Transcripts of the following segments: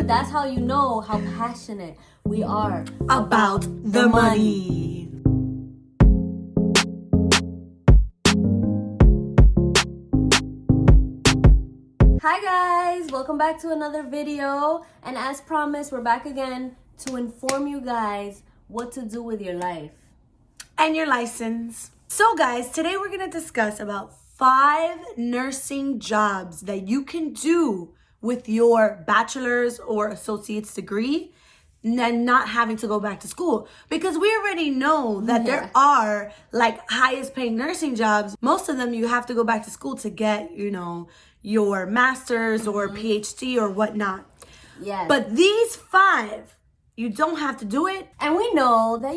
that's how you know how passionate we are about the money. Hi guys, welcome back to another video, and as promised, we're back again to inform you guys what to do with your life and your license. So guys, today we're going to discuss about 5 nursing jobs that you can do with your bachelor's or associate's degree and not having to go back to school, because we already know that there are like highest paying nursing jobs. Most of them you have to go back to school to get, you know, your master's or PhD or whatnot. Yes. But these 5, you don't have to do it. And we know that,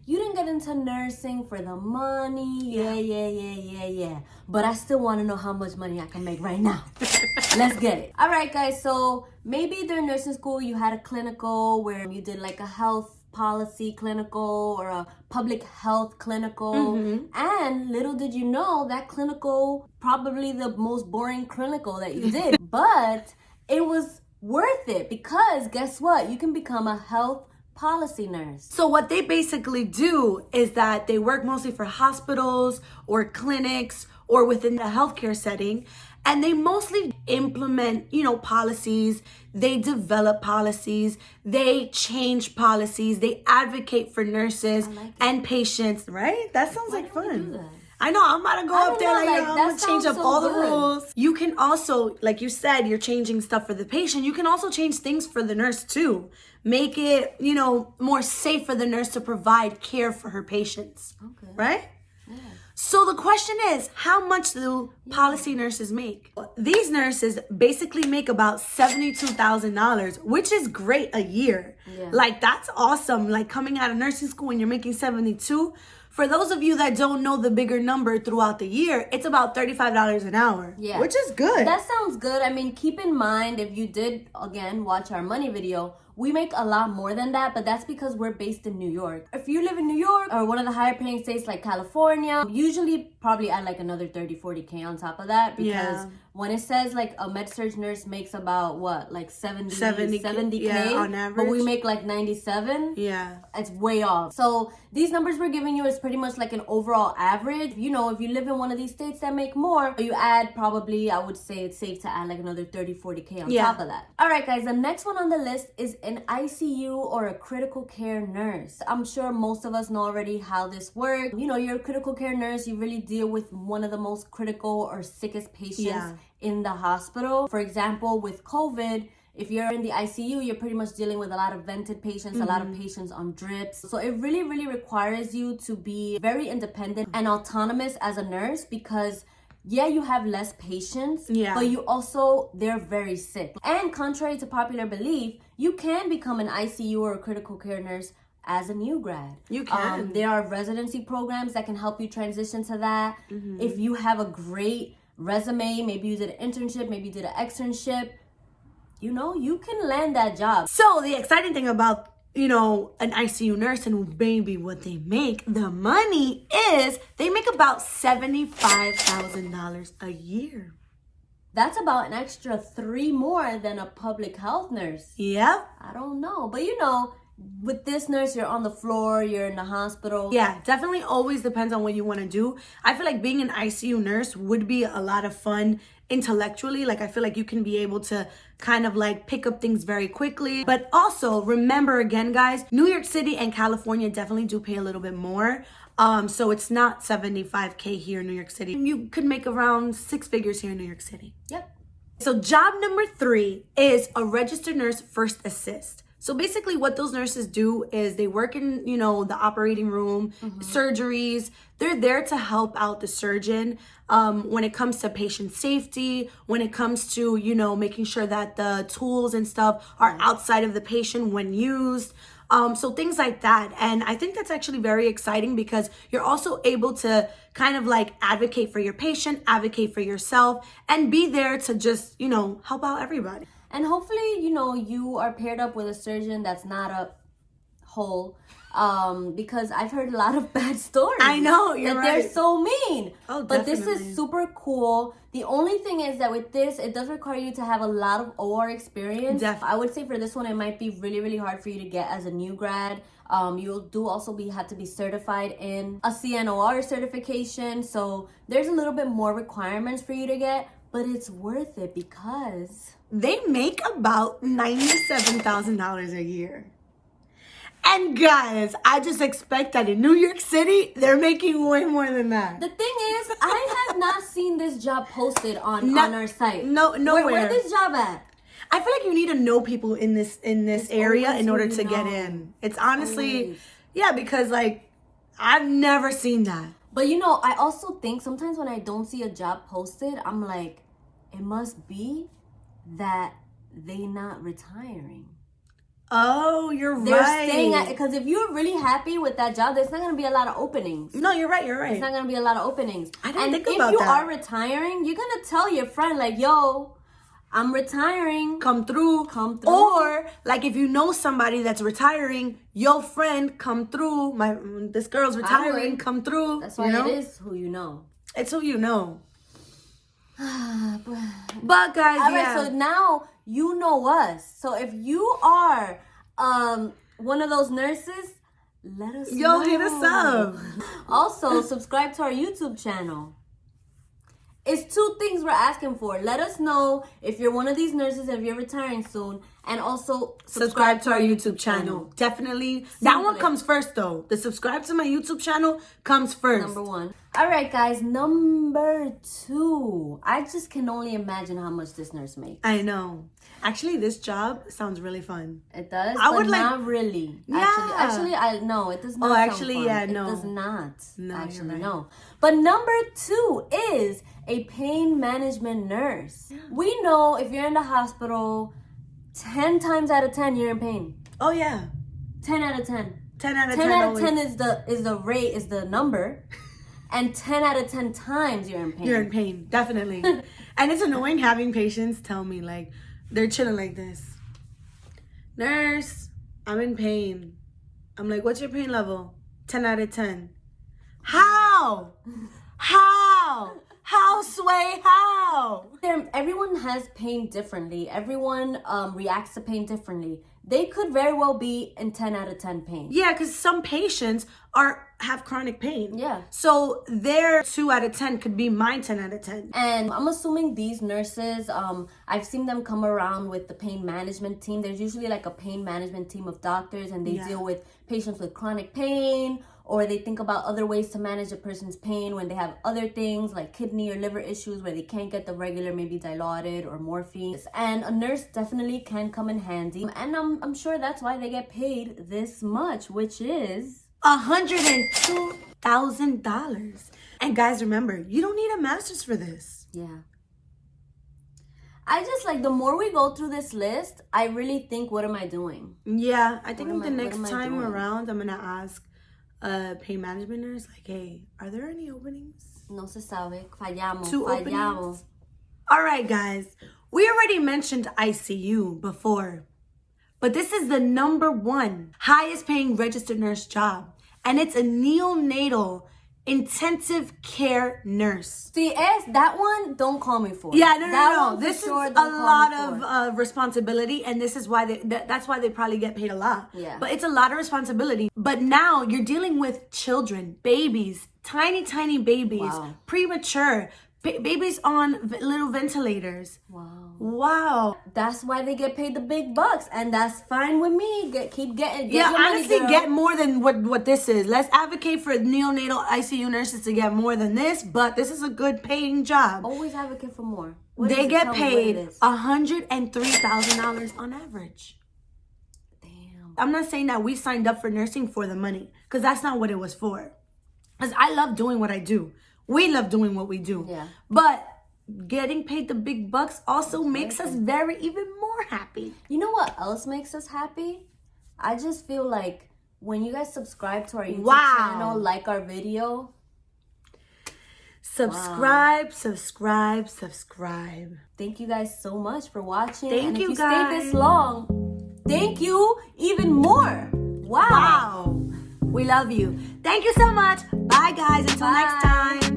you didn't get into nursing for the money. Yeah. But I still want to know how much money I can make right now. Let's get it. All right, guys. So maybe during nursing school, you had a clinical where you did like a health policy clinical or a public health clinical. And little did you know that clinical, probably the most boring clinical that you did. But it was worth it, because guess what? You can become a health policy nurse. So what they basically do is that they work mostly for hospitals or clinics or within the healthcare setting, and they mostly implement, policies. They develop policies, they change policies, they advocate for nurses and patients, right? That sounds like fun. I know, I'm about to go up there I'm gonna change up all the rules. You can also, like you said, you're changing stuff for the patient. You can also change things for the nurse too. Make it, more safe for the nurse to provide care for her patients. Okay. Right? Yeah. So the question is, how much do policy nurses make? These nurses basically make about $72,000, which is great a year. Yeah. Like, that's awesome. Like, coming out of nursing school and you're making 72. For those of you that don't know the bigger number throughout the year, it's about $35 an hour, which is good. That sounds good. I mean, keep in mind, if you did, again, watch our money video, we make a lot more than that, but that's because we're based in New York. If you live in New York or one of the higher paying states like California, usually probably add like another 30-40K on top of that, because when it says like a med-surg nurse makes about what, like 70K on average, but we make like 97, it's way off. So these numbers we're giving you is pretty much like an overall average. If you live in one of these states that make more, you add probably, I would say it's safe to add like another 30-40K on top of that. All right, guys, the next one on the list is an ICU or a critical care nurse. I'm sure most of us know already how this works. You're a critical care nurse. You really deal with one of the most critical or sickest patients in the hospital. For example, with COVID, if you're in the ICU, you're pretty much dealing with a lot of vented patients, a lot of patients on drips. So it really, really requires you to be very independent and autonomous as a nurse, because you have less patients, but they're very sick. And contrary to popular belief, you can become an ICU or a critical care nurse as a new grad. You can. There are residency programs that can help you transition to that. If you have a great resume, maybe you did an internship, maybe you did an externship, you can land that job. So the exciting thing about an ICU nurse and maybe what they make, the money is they make about $75,000 a year. That's about an extra 3 more than a public health nurse. Yep. I don't know. But with this nurse, you're on the floor, you're in the hospital. Yeah, definitely always depends on what you want to do. I feel like being an ICU nurse would be a lot of fun intellectually. Like, I feel like you can be able to kind of like pick up things very quickly. But also remember, again, guys, New York City and California definitely do pay a little bit more. So it's not 75K here in New York City. You could make around 6 figures here in New York City. Yep. So job number 3 is a registered nurse first assist. So basically what those nurses do is they work in, the operating room, surgeries. They're there to help out the surgeon when it comes to patient safety, when it comes to, making sure that the tools and stuff are outside of the patient when used. So things like that. And I think that's actually very exciting, because you're also able to kind of like advocate for your patient, advocate for yourself, and be there to just, help out everybody. And hopefully, you are paired up with a surgeon that's not a hole because I've heard a lot of bad stories. I know, you're right. They're so mean. Oh, but definitely. this is super cool. The only thing is that with this, it does require you to have a lot of OR experience. Definitely. I would say for this one, it might be really, really hard for you to get as a new grad. You'll also have to be certified in a CNOR certification. So there's a little bit more requirements for you to get, but it's worth it because they make about $97,000 a year. And guys, I just expect that in New York City, they're making way more than that. The thing is, I have not seen this job posted on our site. Nowhere. Where this job at? I feel like you need to know people in this area in order to get in. It's honestly, yeah, because like I've never seen that. But you know, I also think sometimes when I don't see a job posted, I'm like, it must be that they not retiring. Oh, you're They're right. staying at, because if you're really happy with that job, there's not going to be a lot of openings. No, you're right. There's not going to be a lot of openings. I didn't think about that. And if you are retiring, you're going to tell your friend, like, yo, I'm retiring. Come through. Or, like, if you know somebody that's retiring, your friend, come through. This girl's retiring, come through. That's why it is who you know. It's who you know. But guys, all right, so now you know us. So if you are one of those nurses, let us know. Hit us up. Also, subscribe to our YouTube channel. It's 2 things we're asking for. Let us know if you're one of these nurses, if you're retiring soon, and also subscribe to our YouTube channel. Definitely. That one comes first, though. The subscribe to my YouTube channel comes first. Number 1. All right, guys. Number 2. I just can only imagine how much this nurse makes. I know. Actually, this job sounds really fun. It does, not really. Yeah. Actually, no, it does not. Oh, actually, sound fun. no. It does not. No, actually, you're right. no. But number 2 is a pain management nurse. Yeah. We know if you're in the hospital, 10 times out of 10 you're in pain. Oh yeah. 10 out of 10. 10 out of 10. 10 out of 10 is the rate, is the number. And 10 out of 10 times you're in pain. You're in pain, definitely. And it's annoying having patients tell me, like, they're chilling like this. Nurse, I'm in pain. I'm like, what's your pain level? 10 out of 10. How? How, Sway? How? Everyone has pain differently. Everyone reacts to pain differently. They could very well be in 10 out of 10 pain. Yeah, because some patients have chronic pain. Yeah. So their 2 out of 10 could be my 10 out of 10. And I'm assuming these nurses, I've seen them come around with the pain management team. There's usually like a pain management team of doctors, and they deal with patients with chronic pain, or they think about other ways to manage a person's pain when they have other things like kidney or liver issues where they can't get the regular, maybe Dilaudid or morphine. And a nurse definitely can come in handy. And I'm sure that's why they get paid this much, which is $102,000. And guys, remember, you don't need a master's for this. Yeah. I just like, the more we go through this list, I really think, what am I doing? Yeah, I think the next time around, I'm going to ask a pain management nurse, like, hey, are there any openings? No se sabe. Fallamos. 2 openings. All right, guys. We already mentioned ICU before, but this is the number 1 highest paying registered nurse job, and it's a neonatal intensive care nurse. See, that one, don't call me for. Yeah, no. This is a lot of responsibility, and this is why that's why they probably get paid a lot. Yeah. But it's a lot of responsibility. But now you're dealing with children, babies, tiny babies, premature, babies on little ventilators. Wow. That's why they get paid the big bucks, and that's fine with me. Keep getting. Yeah, honestly, get more than what this is. Let's advocate for neonatal ICU nurses to get more than this, but this is a good paying job. Always advocate for more. They get paid $103,000 on average. Damn. I'm not saying that we signed up for nursing for the money, because that's not what it was for. Because I love doing what I do. We love doing what we do. Yeah. But getting paid the big bucks also makes us even more happy. You know what else makes us happy? I just feel like when you guys subscribe to our YouTube channel, like our video. Subscribe. Thank you guys so much for watching. Thank you if you guys. stayed this long, thank you even more. Wow. We love you. Thank you so much. Bye, guys. Until next time.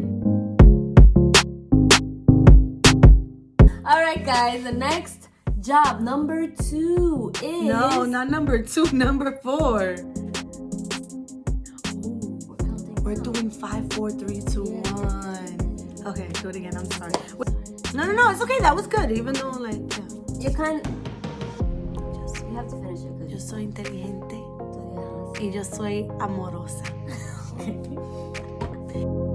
All right, guys. The next job, number 2, is... No, not number 2. Number 4. We're doing 5, 4, 3, 2, 1. Okay, do it again. I'm sorry. No. It's okay. That was good. Even though, like, yeah. You can't... You have to finish it. Yo soy inteligente y yo soy amorosa. Okay.